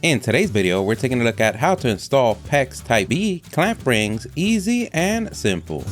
In today's video, we're taking a look at how to install PEX Type B clamp rings easy and simple.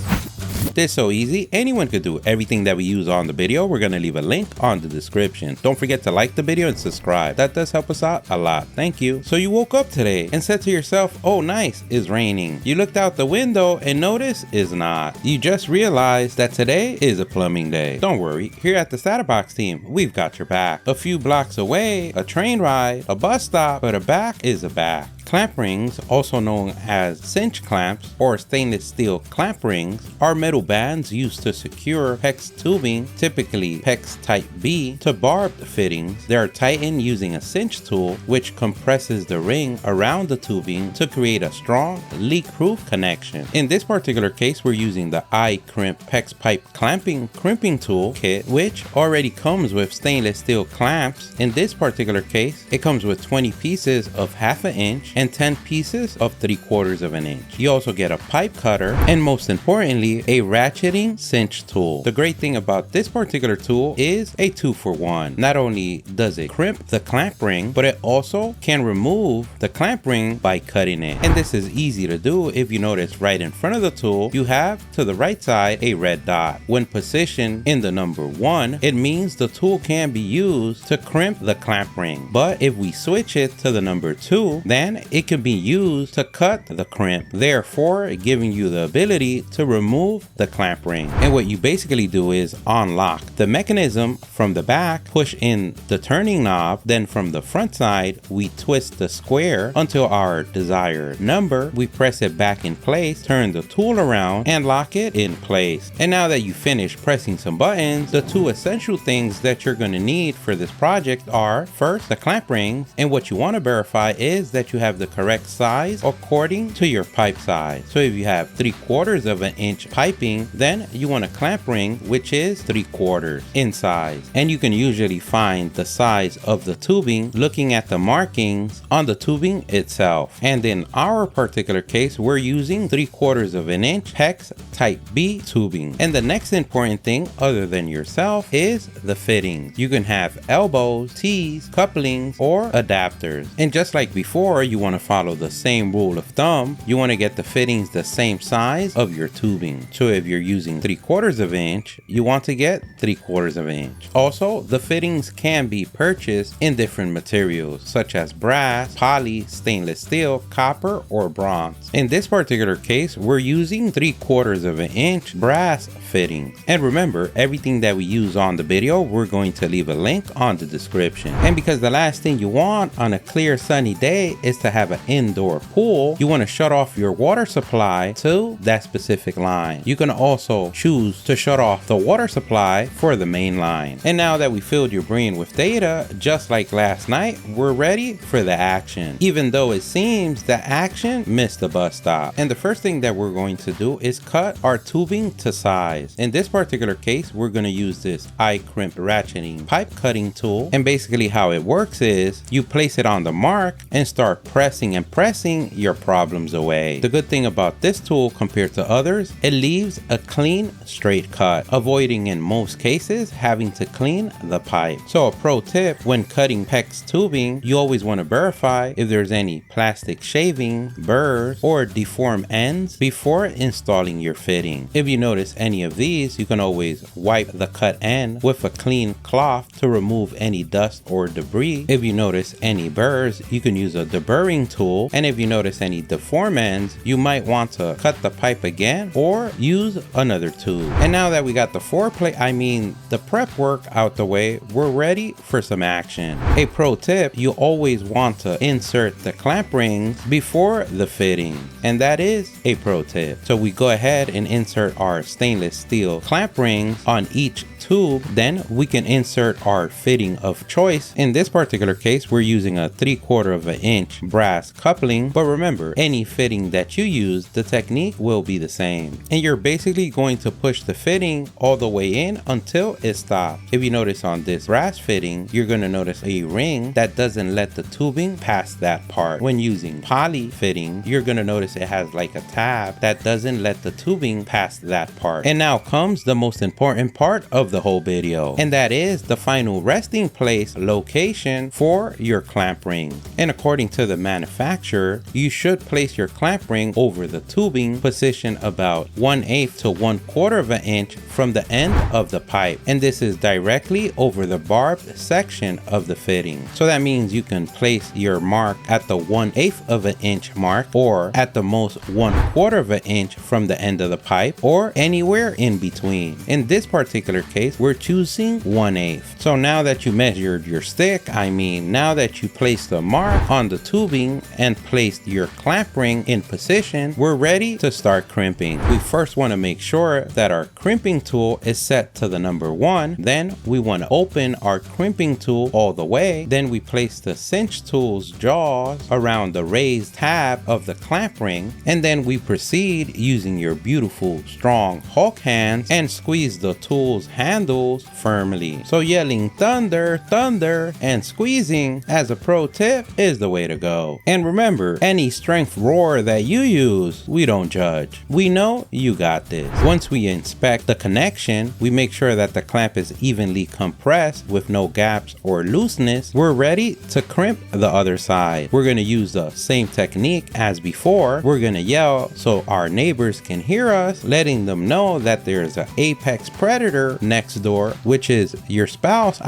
This is so easy, anyone could do everything that we use on the video. We're going to leave a link on the description. Don't forget to like the video and subscribe. That does help us out a lot. Thank you. So you woke up today and said to yourself, oh nice, it's raining. You looked out the window and noticed it's not. You just realized that today is a plumbing day. Don't worry, here at the StatUpBox team, we've got your back. A few blocks away, a train ride, a bus stop, but a back is a back. Clamp rings, also known as cinch clamps or stainless steel clamp rings, are metal bands used to secure PEX tubing, typically PEX Type B, to barbed fittings. They are tightened using a cinch tool, which compresses the ring around the tubing to create a strong, leak-proof connection. In this particular case, we're using the iCrimp PEX pipe clamping crimping tool kit, which already comes with stainless steel clamps. In this particular case, it comes with 20 pieces of 1/2 inch and 10 pieces of 3/4 of an inch. You also get a pipe cutter and most importantly, a ratcheting cinch tool. The great thing about this particular tool is a 2-for-1. Not only does it crimp the clamp ring, but it also can remove the clamp ring by cutting it. And this is easy to do. If you notice right in front of the tool, you have to the right side a red dot. When positioned in the number 1, it means the tool can be used to crimp the clamp ring. But if we switch it to the number 2, then it can be used to cut the crimp, therefore giving you the ability to remove the clamp ring. And what you basically do is unlock the mechanism from the back, push in the turning knob, then from the front side we twist the square until our desired number. We press it back in place, turn the tool around and lock it in place. And now that you finish pressing some buttons, the two essential things that you're going to need for this project are first the clamp rings, and what you want to verify is that you have the correct size according to your pipe size. So if you have 3/4 of an inch piping, then you want a clamp ring which is 3/4 in size. And you can usually find the size of the tubing looking at the markings on the tubing itself. And in our particular case, we're using 3/4 of an inch PEX Type B tubing. And the next important thing other than yourself is the fittings. You can have elbows, T's, couplings, or adapters. And just like before, you want to follow the same rule of thumb. You want to get the fittings the same size of your tubing. So if you're using 3/4 of an inch, you want to get 3/4 of an inch. Also, the fittings can be purchased in different materials such as brass, poly, stainless steel, copper, or bronze. In this particular case, we're using 3/4 of an inch brass fittings. And remember, everything that we use on the video, we're going to leave a link on the description. And because the last thing you want on a clear sunny day is to have an indoor pool, you want to shut off your water supply to that specific line. You can also choose to shut off the water supply for the main line. And now that we filled your brain with data, just like last night, we're ready for the action. Even though it seems the action missed the bus stop. And the first thing that we're going to do is cut our tubing to size. In this particular case, we're going to use this iCrimp ratcheting pipe cutting tool. And basically how it works is you place it on the mark and start pressing and pressing your problems away. The good thing about this tool compared to others, it leaves a clean straight cut, avoiding in most cases having to clean the pipe. So a pro tip when cutting PEX tubing, you always want to verify if there's any plastic shaving, burrs, or deformed ends before installing your fitting. If you notice any of these, you can always wipe the cut end with a clean cloth to remove any dust or debris. If you notice any burrs, you can use a deburring tool. And if you notice any deformed ends, you might want to cut the pipe again or use another tube. And now that we got the the prep work out the way, we're ready for some action. A pro tip, you always want to insert the clamp rings before the fitting. And that is a pro tip. So we go ahead and insert our stainless steel clamp rings on each tube, then we can insert our fitting of choice. In this particular case, we're using a 3/4 of an inch brass coupling, but remember, any fitting that you use, the technique will be the same. And you're basically going to push the fitting all the way in until it stops. If you notice on this brass fitting, you're going to notice a ring that doesn't let the tubing pass that part. When using poly fitting, you're going to notice it has like a tab that doesn't let the tubing pass that part. And now now comes the most important part of the whole video, and that is the final resting place location for your clamp ring. And according to the manufacturer, you should place your clamp ring over the tubing, position about 1/8 to 1/4 of an inch from the end of the pipe, and this is directly over the barbed section of the fitting. So that means you can place your mark at the 1/8 of an inch mark, or at the most 1/4 of an inch from the end of the pipe, or anywhere in between. In this particular case, we're choosing 1/8. So now that you measured your stick, now that you placed the mark on the tubing and placed your clamp ring in position, we're ready to start crimping. We first want to make sure that our crimping tool is set to the number 1. Then we want to open our crimping tool all the way. Then we place the cinch tool's jaws around the raised tab of the clamp ring, and then we proceed using your beautiful strong Hulk hands and squeeze the tool's handles firmly. So yelling thunder, thunder, and squeezing as a pro tip is the way to go. And remember, any strength roar that you use, we don't judge. We know you got this. Once we inspect the connection, we make sure that the clamp is evenly compressed with no gaps or looseness. We're ready to crimp the other side. We're going to use the same technique as before. We're going to yell so our neighbors can hear us, letting them know that there's an apex predator next door, which is your spouse.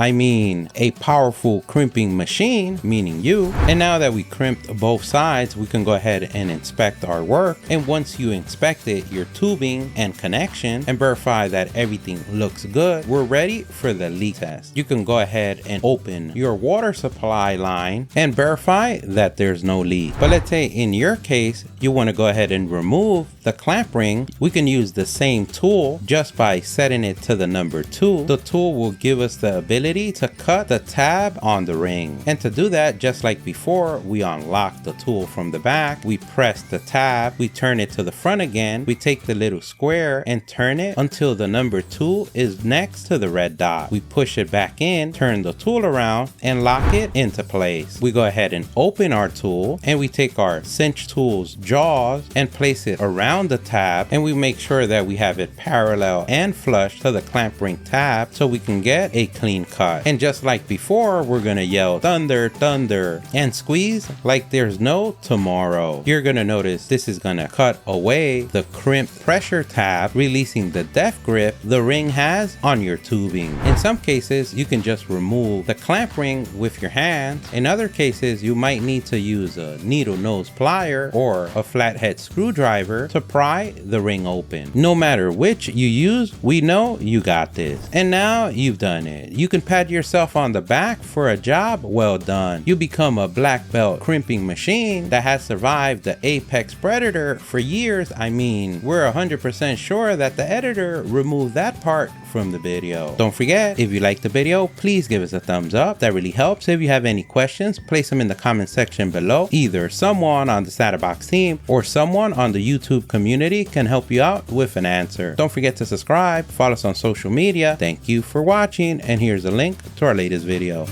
A powerful crimping machine, meaning you. And now that we crimped both sides, we can go ahead and inspect our work. And once you inspected your tubing and connection and verify that everything looks good, we're ready for the leak test. You can go ahead and open your water supply line and verify that there's no leak. But let's say in your case, you want to go ahead and remove the clamp ring. We can use the same tool just by setting it to the number 2. The tool will give us the ability to cut the tab on the ring. And to do that, just like before, we unlock the tool from the back, we press the tab, we turn it to the front again, we take the little square and turn it until the number 2 is next to the red dot. We push it back in, turn the tool around, and lock it into place. We go ahead and open our tool, and we take our cinch tool's jaws and place it around the tab, and we make sure that we have it parallel and flush to the clamp ring tab so we can get a clean cut. And just like before, we're gonna yell thunder, thunder, and squeeze like there's no tomorrow. You're gonna notice this is gonna cut away the crimp pressure tab, releasing the def grip the ring has on your tubing. In some cases, you can just remove the clamp ring with your hands. In other cases, you might need to use a needle nose plier or a flathead screwdriver to pry the ring open. No matter which you use, we know you got this. And now you've done it. You can pat yourself on the back for a job well done. You become a black belt crimping machine that has survived the apex predator for years. We're 100% sure that the editor removed that part from the video. Don't forget, if you liked the video, please give us a thumbs up. That really helps. If you have any questions, place them in the comment section below. Either someone on the StatUpBox team or someone on the YouTube community can help you out with an answer. Don't forget to subscribe, follow us on social media. Thank you for watching, and here's a link to our latest video.